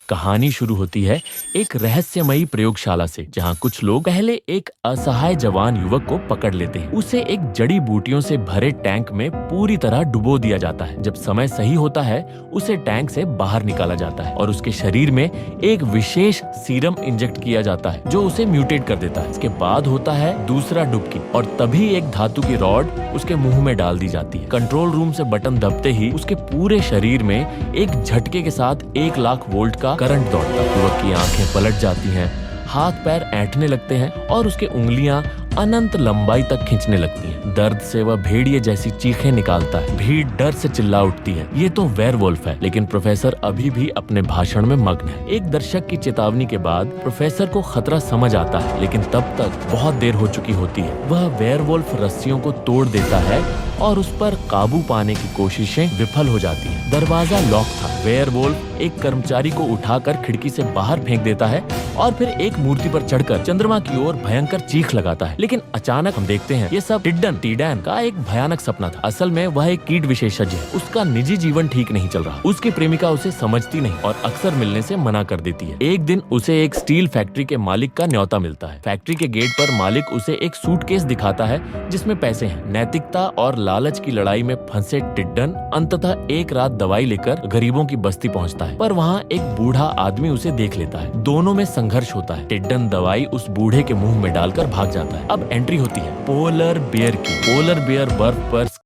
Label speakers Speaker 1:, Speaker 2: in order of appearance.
Speaker 1: कहानी शुरू होती है एक रहस्यमयी प्रयोगशाला से, जहां कुछ लोग पहले एक असहाय जवान युवक को पकड़ लेते हैं। उसे एक जड़ी बूटियों से भरे टैंक में पूरी तरह डुबो दिया जाता है। जब समय सही होता है उसे टैंक से बाहर निकाला जाता है और उसके शरीर में एक विशेष सीरम इंजेक्ट किया जाता है जो उसे म्यूटेट कर देता है। इसके बाद होता है दूसरा डुबकी और तभी एक धातु की रॉड उसके मुंह में डाल दी जाती है। कंट्रोल रूम से बटन दबते ही उसके पूरे शरीर में एक झटके के साथ 1 लाख वोल्ट का करंट दौड़ता है। युवक की आंखें पलट जाती हैं, हाथ पैर ऐंठने लगते हैं और उसके उंगलियां अनंत लंबाई तक खींचने लगती हैं। दर्द से वह भेड़िए जैसी चीखें निकालता है। भीड़ डर से चिल्ला उठती है। ये तो वेयरवुल्फ है। लेकिन प्रोफेसर अभी भी अपने भाषण में मग्न है। एक दर्शक की चेतावनी के बाद प्रोफेसर को खतरा समझ आता है, लेकिन तब तक बहुत देर हो चुकी होती है। वह वेयरवुल्फ रस्सियों को तोड़ देता है और उस पर काबू पाने की कोशिशें विफल हो जाती हैं। दरवाजा लॉक था। वेयरवुल्फ एक कर्मचारी को उठाकर खिड़की से बाहर फेंक देता है और फिर एक मूर्ति पर चढ़कर चंद्रमा की ओर भयंकर चीख लगाता है। लेकिन अचानक हम देखते हैं ये सब टीडैन का एक भयानक सपना था। असल में वह एक कीट विशेषज्ञ है। उसका निजी जीवन ठीक नहीं चल रहा। उसकी प्रेमिका उसे समझती नहीं और अक्सर मिलने से मना कर देती है। एक दिन उसे एक स्टील फैक्ट्री के मालिक का न्योता मिलता है। फैक्ट्री के गेट पर मालिक उसे एक सूटकेस दिखाता है जिसमें पैसे हैं। नैतिकता और लालच की लड़ाई में फंसे टिड्डन अंततः एक रात दवाई लेकर गरीबों की बस्ती पहुंचता है, पर वहां एक बूढ़ा आदमी उसे देख लेता है। दोनों में संघर्ष होता है। टिड्डन दवाई उस बूढ़े के मुंह में डालकर भाग जाता है। अब एंट्री होती है पोलर बेयर की। पोलर बेयर बर्फ पर